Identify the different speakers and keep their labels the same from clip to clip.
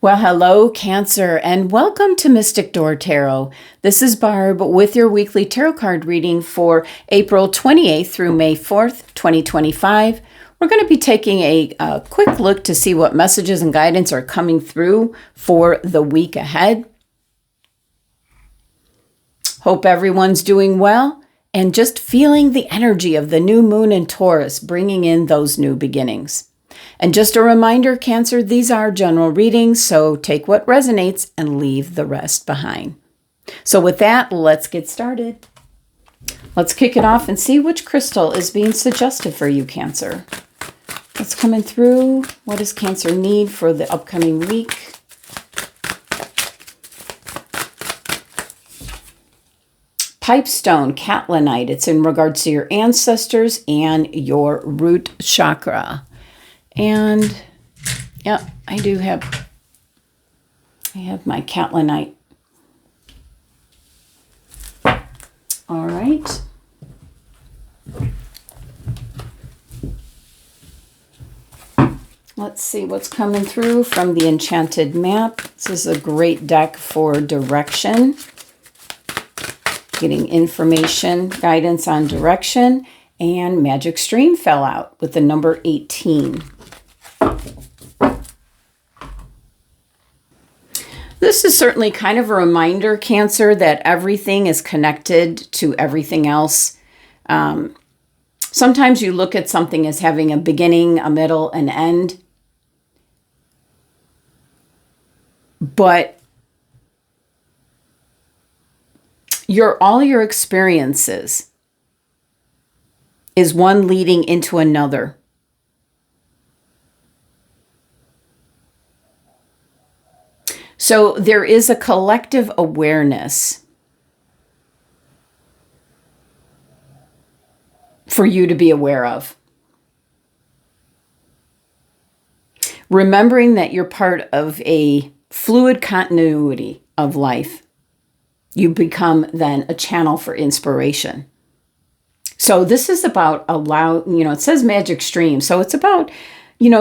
Speaker 1: Well, hello, Cancer, and welcome to Mystic Door Tarot. This is Barb with your weekly tarot card reading for April 28th through May 4th, 2025. We're going to be taking a quick look to see what messages and guidance are coming through for the week ahead. Hope everyone's doing well and just feeling the energy of the new moon in Taurus, bringing in those new beginnings. And just a reminder, Cancer, these are general readings, so take what resonates and leave the rest behind. So with that, let's get started. Let's kick it off and see which crystal is being suggested for you, Cancer. What's coming through? What does Cancer need for the upcoming week? Pipestone, Catlinite. It's in regards to your ancestors and your root chakra. And yeah, I have my Catlinite. All right. Let's see what's coming through from the Enchanted map. This is a great deck for direction. Getting information, guidance on direction, and Magic Stream fell out with the number 18. This is certainly kind of a reminder, Cancer, that everything is connected to everything else. Sometimes you look at something as having a beginning, a middle, an end. But all your experiences is one leading into another. So there is a collective awareness for you to be aware of. Remembering that you're part of a fluid continuity of life, you become then a channel for inspiration. So this is about it says magic stream. So it's about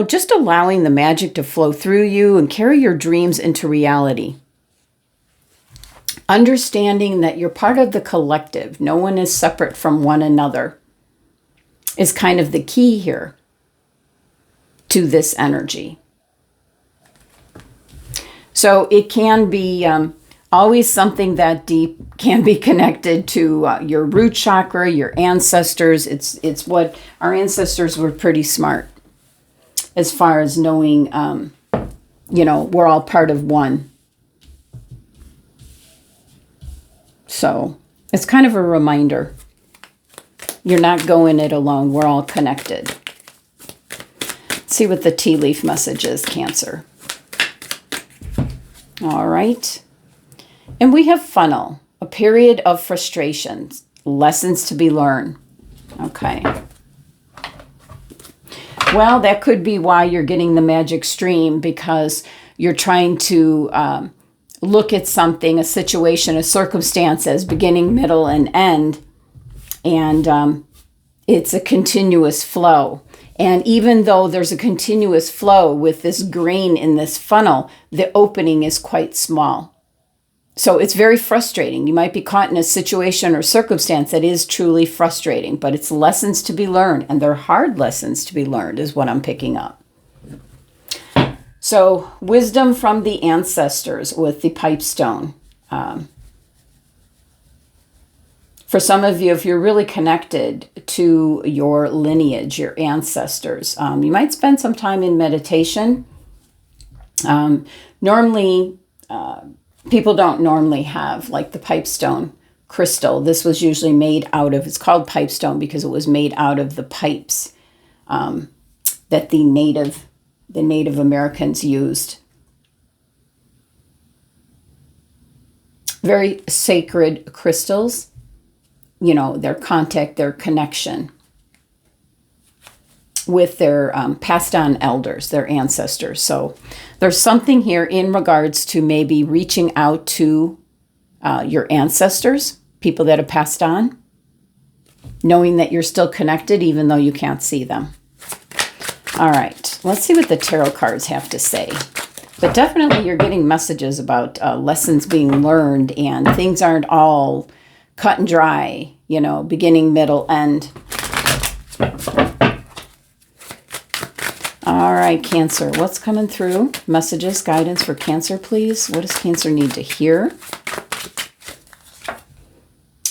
Speaker 1: just allowing the magic to flow through you and carry your dreams into reality. Understanding that you're part of the collective. No one is separate from one another is kind of the key here to this energy. So it can be always something that deep, can be connected to your root chakra, your ancestors. It's what our ancestors were pretty smart. As far as knowing, we're all part of one. So it's kind of a reminder. You're not going it alone. We're all connected. Let's see what the tea leaf message is, Cancer. All right. And we have funnel, a period of frustrations, lessons to be learned. Okay. Well, that could be why you're getting the magic stream, because you're trying to look at something, a situation, a circumstance as beginning, middle, and end. And it's a continuous flow. And even though there's a continuous flow with this grain in this funnel, the opening is quite small. So it's very frustrating. You might be caught in a situation or circumstance that is truly frustrating, but it's lessons to be learned, and they're hard lessons to be learned is what I'm picking up. So wisdom from the ancestors with the pipestone. For some of you, if you're really connected to your lineage, your ancestors, you might spend some time in meditation. Normally, people don't normally have like the pipestone crystal. This was usually made out of, it's called pipestone because it was made out of the pipes that the Native Americans used. Very sacred crystals, their contact, their connection with their passed on elders, their ancestors. So there's something here in regards to maybe reaching out to your ancestors, people that have passed on, knowing that you're still connected even though you can't see them. All right, let's see what the tarot cards have to say But definitely you're getting messages about lessons being learned, and things aren't all cut and dry, you know, beginning, middle, end. All right, Cancer, what's coming through? Messages, guidance for Cancer, please. What does Cancer need to hear?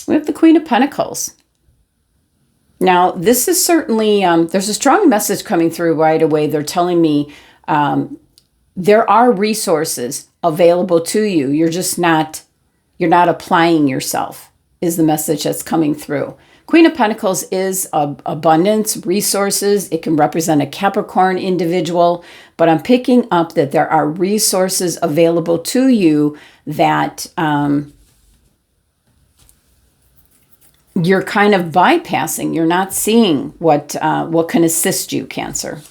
Speaker 1: We have the Queen of Pentacles. Now, this is certainly, there's a strong message coming through right away. They're telling me there are resources available to you. You're not applying yourself, is the message that's coming through. Queen of Pentacles is abundance, resources. It can represent a Capricorn individual, but I'm picking up that there are resources available to you that you're kind of bypassing. You're not seeing what can assist you, Cancer.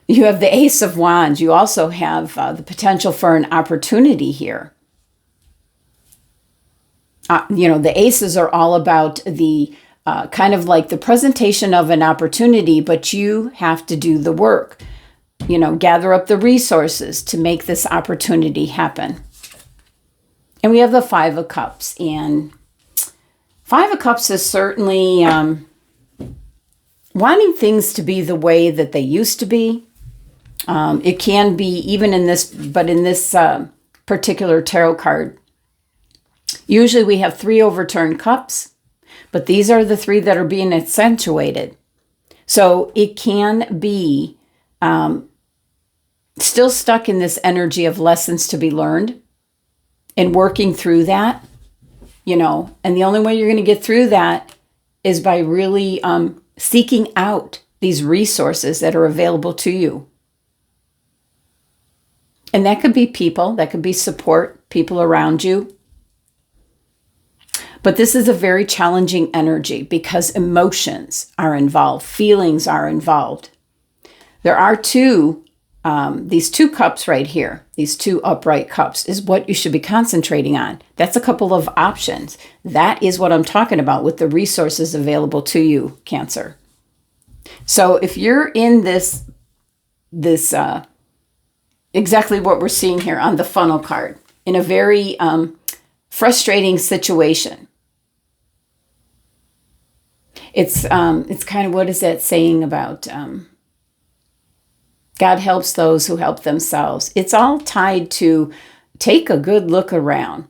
Speaker 1: You have the Ace of Wands. You also have the potential for an opportunity here. You know, the aces are all about the kind of like the presentation of an opportunity, but you have to do the work. You know, gather up the resources to make this opportunity happen. And we have the Five of Cups. And Five of Cups is certainly wanting things to be the way that they used to be. It can be even in this, but in this particular tarot card, usually we have 3 overturned cups, but these are the 3 that are being accentuated. So it can be still stuck in this energy of lessons to be learned and working through that, you know, and the only way you're going to get through that is by really seeking out these resources that are available to you. And that could be people, that could be support, people around you. But this is a very challenging energy because emotions are involved, feelings are involved. There are these 2 cups right here, these 2 upright cups is what you should be concentrating on. That's a couple of options. That is what I'm talking about with the resources available to you, Cancer. So if you're in this exactly what we're seeing here on the funnel card, in a very frustrating situation. It's kind of, what is that saying about God helps those who help themselves. It's all tied to take a good look around.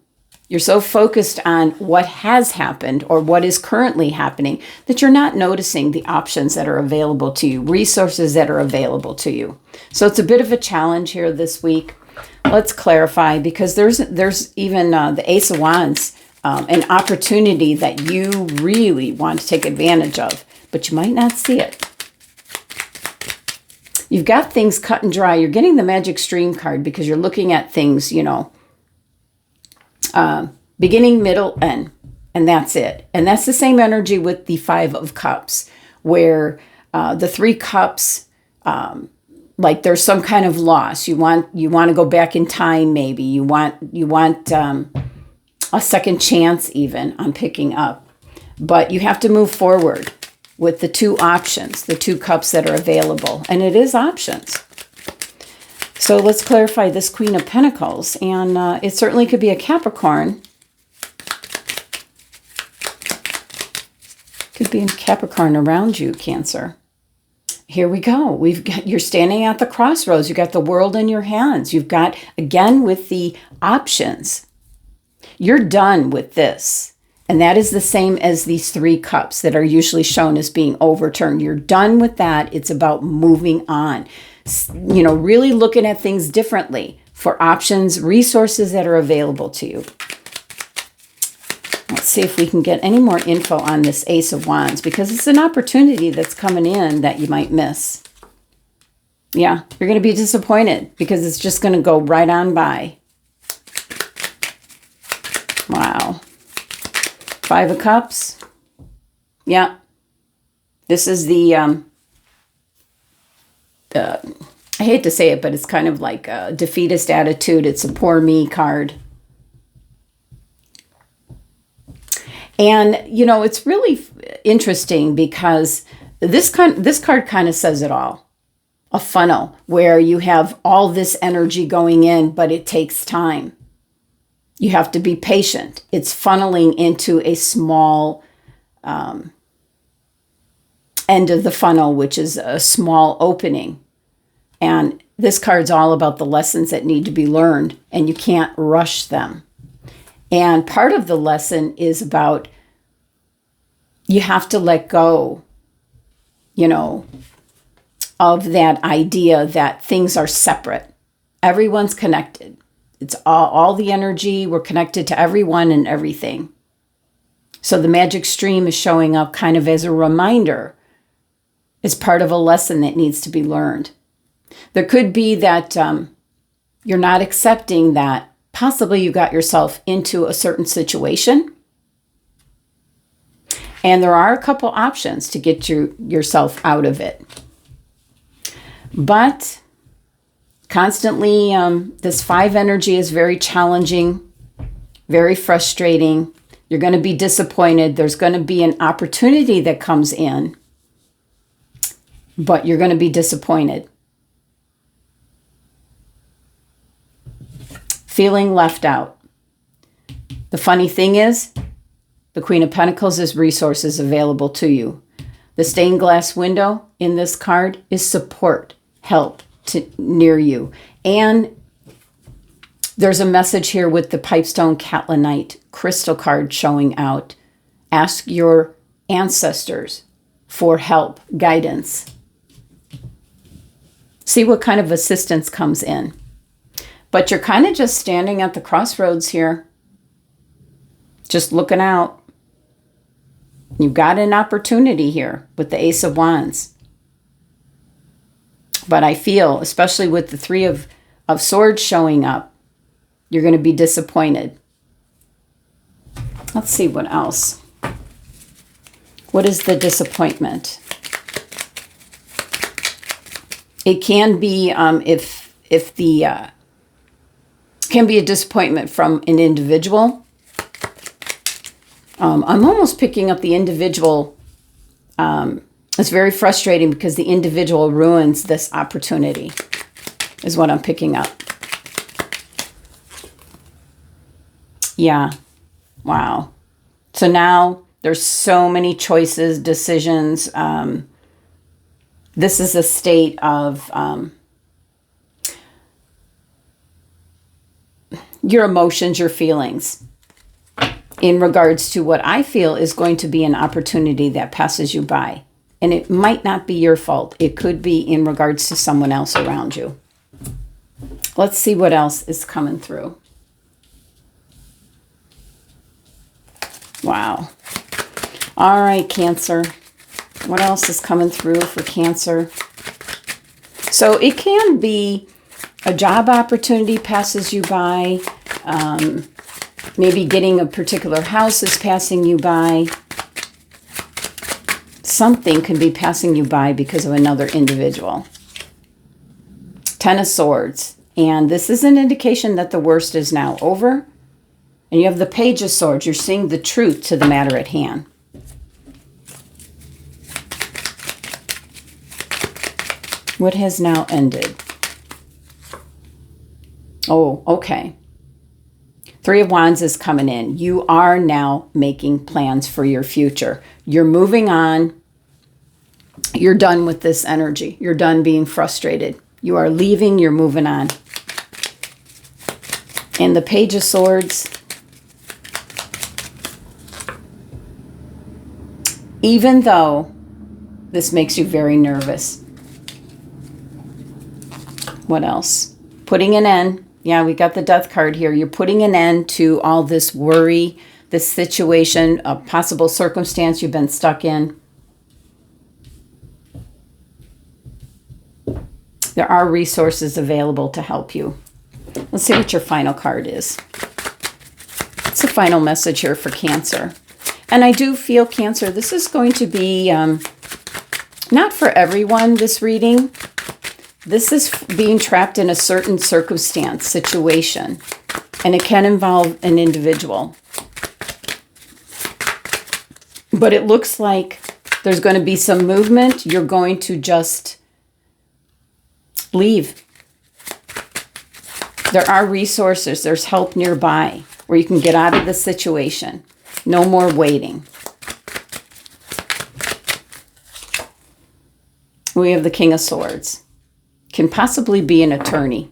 Speaker 1: You're so focused on what has happened or what is currently happening that you're not noticing the options that are available to you, resources that are available to you. So it's a bit of a challenge here this week. Let's clarify, because there's even the Ace of Wands, an opportunity that you really want to take advantage of, but you might not see it. You've got things cut and dry. You're getting the Magic Stream card because you're looking at things, you know, beginning, middle, end, and that's it. And that's the same energy with the Five of Cups, where the 3 cups, like there's some kind of loss. You want to go back in time, maybe. You want a second chance even on picking up. But you have to move forward with the 2 options, the 2 cups that are available. And it is options. So let's clarify this Queen of Pentacles. And it certainly could be a Capricorn. Could be a Capricorn around you, Cancer. Here we go. You're standing at the crossroads. You've got the world in your hands. You've got, again, with the options. You're done with this. And that is the same as these 3 cups that are usually shown as being overturned. You're done with that. It's about moving on. You know, really looking at things differently for options, resources that are available to you. Let's see if we can get any more info on this Ace of Wands, because it's an opportunity that's coming in that you might miss. Yeah, you're going to be disappointed because it's just going to go right on by. Wow. 5 of Cups. Yeah. This is the, I hate to say it, but it's kind of like a defeatist attitude. It's a poor me card. And, you know, it's really interesting because this card kind of says it all. a funnel where you have all this energy going in, but it takes time. You have to be patient. It's funneling into a small end of the funnel, which is a small opening. And this card's all about the lessons that need to be learned, and you can't rush them. And part of the lesson is about you have to let go, of that idea that things are separate. Everyone's connected. It's all the energy. We're connected to everyone and everything. So the magic stream is showing up kind of as a reminder. It's part of a lesson that needs to be learned. There could be that you're not accepting that possibly you got yourself into a certain situation. And there are a couple options to get yourself out of it. But constantly, this 5 energy is very challenging, very frustrating. You're going to be disappointed. There's going to be an opportunity that comes in, but you're going to be disappointed. Feeling left out. The funny thing is, the Queen of Pentacles is resources available to you. The stained glass window in this card is support, help near you. And there's a message here with the Pipestone Catlinite crystal card showing out. Ask your ancestors for help, guidance. See what kind of assistance comes in. But you're kind of just standing at the crossroads here. Just looking out. You've got an opportunity here with the Ace of Wands. But I feel, especially with the 3 of Swords showing up, you're going to be disappointed. Let's see what else. What is the disappointment? It can be can be a disappointment from an individual. I'm almost picking up the individual. It's very frustrating because the individual ruins this opportunity, is what I'm picking up. Yeah. Wow. So now there's so many choices, decisions. This is a state of your emotions, your feelings, in regards to what I feel is going to be an opportunity that passes you by. And it might not be your fault. It could be in regards to someone else around you. Let's see what else is coming through. Wow. All right, Cancer. What else is coming through for Cancer? So it can be a job opportunity passes you by. Maybe getting a particular house is passing you by. Something can be passing you by because of another individual. 10 of Swords. And this is an indication that the worst is now over. And you have the Page of Swords. You're seeing the truth to the matter at hand. What has now ended? Oh, okay. 3 of Wands is coming in. You are now making plans for your future. You're moving on. You're done with this energy. You're done being frustrated. You are leaving. You're moving on. And the Page of Swords. Even though this makes you very nervous. What else? Putting an end. Yeah, we got the Death card here. You're putting an end to all this worry, this situation, a possible circumstance you've been stuck in. There are resources available to help you. Let's see what your final card is. It's the final message here for Cancer. And I do feel, Cancer, this is going to be not for everyone, this reading. This is being trapped in a certain circumstance, situation, and it can involve an individual. But it looks like there's going to be some movement. You're going to just Leave. There are resources. There's help nearby where you can get out of the situation. No more waiting. We have the King of Swords. Can possibly be an attorney.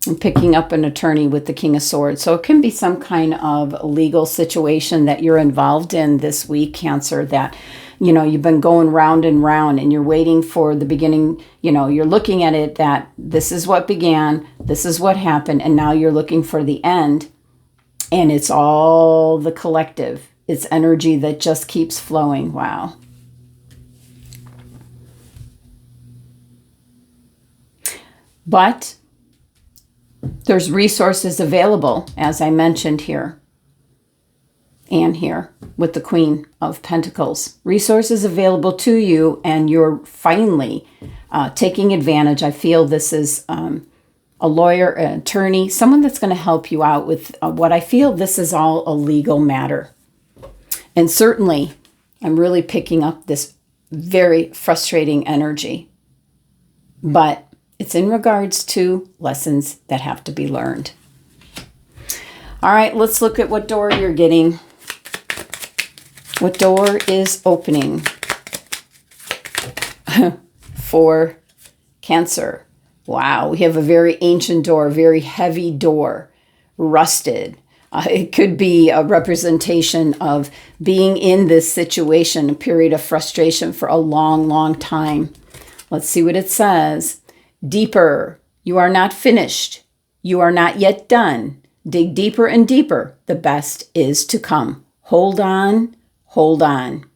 Speaker 1: I'm picking up an attorney with the King of Swords. So it can be some kind of legal situation that you're involved in this week, Cancer, that, you know, you've been going round and round and you're waiting for the beginning. You know, you're looking at it that this is what began, this is what happened, and now you're looking for the end. And it's all the collective. It's energy that just keeps flowing. Wow. But there's resources available, as I mentioned here and here with the Queen of Pentacles. Resources available to you, and you're finally taking advantage. I feel this is a lawyer, an attorney, someone that's going to help you out with what I feel this is all a legal matter. And certainly, I'm really picking up this very frustrating energy. But it's in regards to lessons that have to be learned. All right, let's look at what door you're getting. What door is opening for Cancer? Wow, we have a very ancient door, very heavy door, rusted. It could be a representation of being in this situation, a period of frustration for a long, long time. Let's see what it says. Deeper. You are not finished. You are not yet done. Dig deeper and deeper. The best is to come. Hold on. Hold on.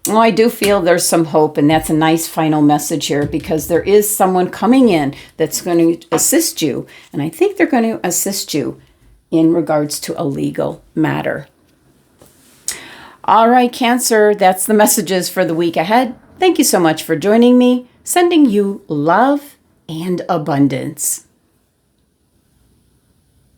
Speaker 1: Oh, I do feel there's some hope, and that's a nice final message here, because there is someone coming in that's going to assist you, and I think they're going to assist you in regards to a legal matter. All right, Cancer, that's the messages for the week ahead. Thank you so much for joining me. Sending you love and abundance.